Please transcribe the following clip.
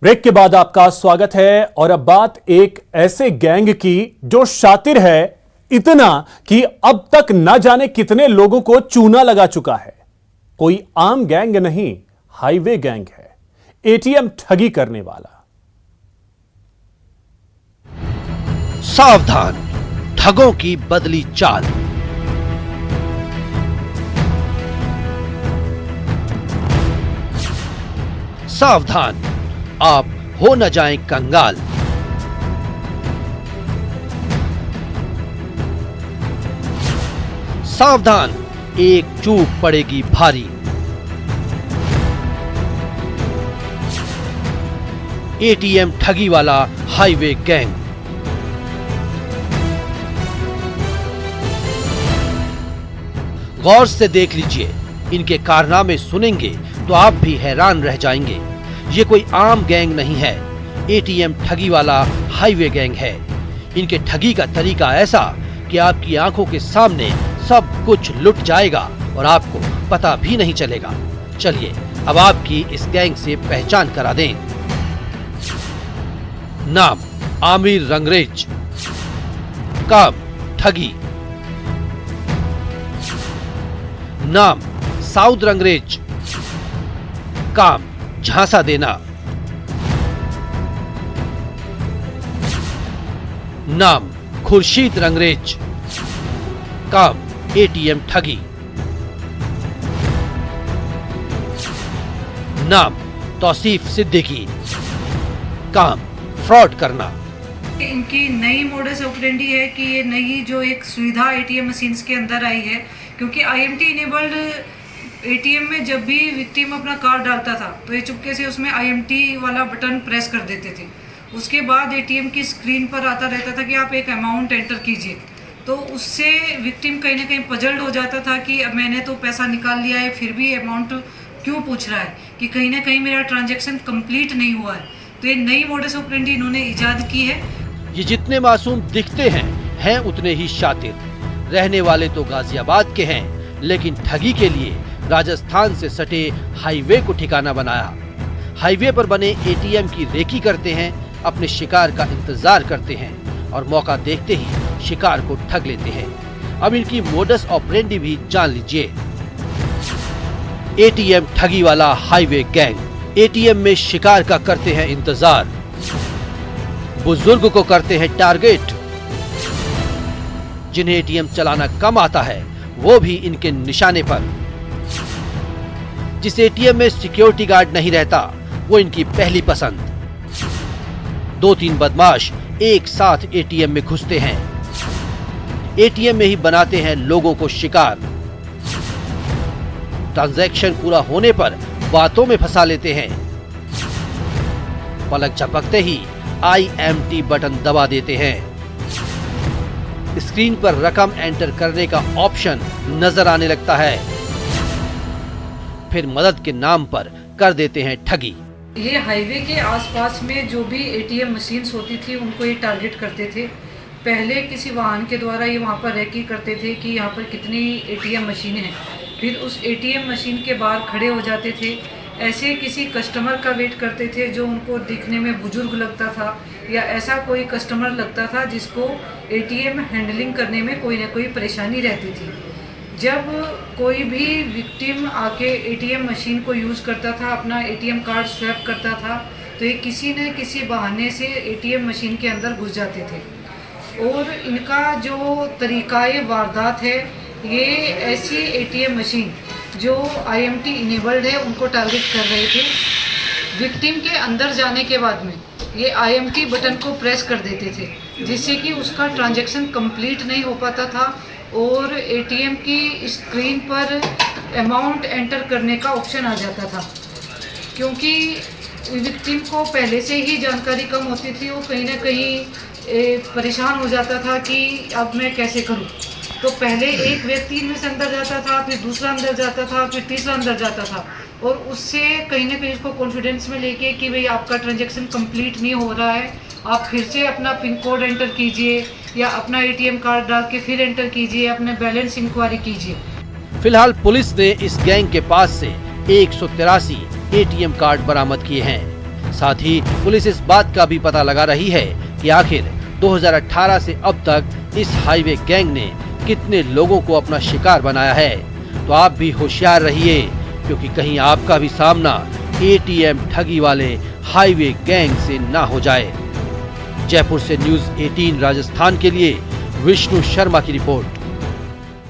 Break के बाद आपका स्वागत है और अब बात एक ऐसे गैंग की जो शातिर है इतना कि अब तक न जाने कितने लोगों को चूना लगा चुका है। कोई आम गैंग नहीं, हाईवे गैंग है, एटीएम ठगी करने वाला। सावधान, ठगों की बदली चाल। सावधान, आप हो न जाएं कंगाल। सावधान, एक चूक पड़ेगी भारी। एटीएम ठगी वाला हाईवे गैंग। गौर से देख लीजिए, इनके कारनामे सुनेंगे तो आप भी हैरान रह जाएंगे। ये कोई आम गैंग नहीं है, एटीएम ठगी वाला हाईवे गैंग है। इनके ठगी का तरीका ऐसा कि आपकी आंखों के सामने सब कुछ लुट जाएगा और आपको पता भी नहीं चलेगा। चलिए अब आपकी इस गैंग से पहचान करा दें। नाम आमिर रंगरेज, काम ठगी। नाम साउद रंगरेज, काम झांसा देना। नाम खुर्शीद रंगरेज, काम एटीएम ठगी। नाम तौसीफ सिद्दीकी, काम फ्रॉड करना। इनकी नई मोडस ऑपरेंडी है कि ये नई जो एक सुविधा एटीएम मशीन्स के अंदर आई है, क्योंकि आईएमटी इनेबल्ड एटीएम में जब भी विक्टिम अपना कार्ड डालता था तो ये चुपके से उसमें आईएमटी वाला बटन प्रेस कर देते थे। उसके बाद एटीएम की स्क्रीन पर आता रहता था कि आप एक अमाउंट एंटर कीजिए, तो उससे विक्टिम कहीं ना कहीं पजल्ड हो जाता था कि अब मैंने तो पैसा निकाल लिया है फिर भी अमाउंट क्यों पूछ रहा है, कि कहीं ना कहीं मेरा ट्रांजैक्शन कंप्लीट नहीं हुआ है। तो ये नई मोडस ऑपरेंडी इन्होंने इजाद की है। ये जितने मासूम दिखते हैं उतने ही शातिर। रहने वाले तो गाजियाबाद के हैं, लेकिन ठगी के लिए राजस्थान से सटे हाईवे को ठिकाना बनाया। हाईवे पर बने एटीएम की रेकी करते हैं, अपने शिकार का इंतजार करते हैं और मौका देखते ही शिकार को ठग लेते हैं। अब इनकी मोडस ऑपरेंडी भी जान लीजिए। एटीएम ठगी वाला हाईवे गैंग एटीएम में शिकार का करते हैं इंतजार, बुजुर्ग को करते हैं टारगेट। जिन्हें एटीएम चलाना कम आता है वो भी इनके निशाने पर। जिस एटीएम में सिक्योरिटी गार्ड नहीं रहता वो इनकी पहली पसंद। 2-3 बदमाश एक साथ एटीएम में घुसते हैं, एटीएम में ही बनाते हैं लोगों को शिकार। ट्रांजैक्शन पूरा होने पर बातों में फंसा लेते हैं। पलक झपकते ही IMT बटन दबा देते हैं। स्क्रीन पर रकम एंटर करने का ऑप्शन नजर आने लगता है, फिर मदद के नाम पर कर देते हैं ठगी। ये हाईवे के आसपास में जो भी एटीएम मशीन्स होती थी उनको ये टारगेट करते थे। पहले किसी वाहन के द्वारा ये वहाँ पर रेकी करते थे कि यहाँ पर कितनी एटीएम मशीनें हैं, फिर उस एटीएम मशीन के बाहर खड़े हो जाते थे। ऐसे किसी कस्टमर का वेट करते थे जो उनको दिखने में बुजुर्ग लगता था या ऐसा कोई कस्टमर लगता था जिसको एटीएम हैंडलिंग करने में कोई ना कोई परेशानी रहती थी। जब कोई भी विक्टिम आके एटीएम मशीन को यूज़ करता था, अपना एटीएम कार्ड स्वैप करता था, तो ये किसी न किसी बहाने से एटीएम मशीन के अंदर घुस जाते थे। और इनका जो तरीक़ाए वारदात है, ये ऐसी एटीएम मशीन जो IMT इनेबल्ड है उनको टारगेट कर रहे थे। विक्टिम के अंदर जाने के बाद में ये IMT बटन को प्रेस कर देते थे, जिससे कि उसका ट्रांजैक्शन कंप्लीट नहीं हो पाता था और एटीएम की स्क्रीन पर अमाउंट एंटर करने का ऑप्शन आ जाता था। क्योंकि विक्टिम को पहले से ही जानकारी कम होती थी, वो कहीं ना कहीं परेशान हो जाता था कि अब मैं कैसे करूं। तो पहले एक व्यक्ति इनमें से अंदर जाता था, फिर दूसरा अंदर जाता था, फिर तीसरा अंदर जाता था, और उससे कहीं ना कहीं उसको कॉन्फिडेंस में लेके कि भाई आपका ट्रांजैक्शन कंप्लीट नहीं हो रहा है, आप फिर से अपना पिन कोड एंटर कीजिए या अपना एटीएम कार्ड डाल के फिर एंटर कीजिए, अपने बैलेंस इंक्वायरी कीजिए। फिलहाल पुलिस ने इस गैंग के पास से 183 एटीएम कार्ड बरामद किए हैं। साथ ही पुलिस इस बात का भी पता लगा रही है कि आखिर 2018 से अब तक इस हाईवे गैंग ने कितने लोगों को अपना शिकार बनाया है। तो आप भी होशियार रहिए, क्योंकि कहीं आपका भी सामना एटीएम ठगी वाले हाईवे गैंग से ना हो जाए। जयपुर से न्यूज़ 18 राजस्थान के लिए विष्णु शर्मा की रिपोर्ट।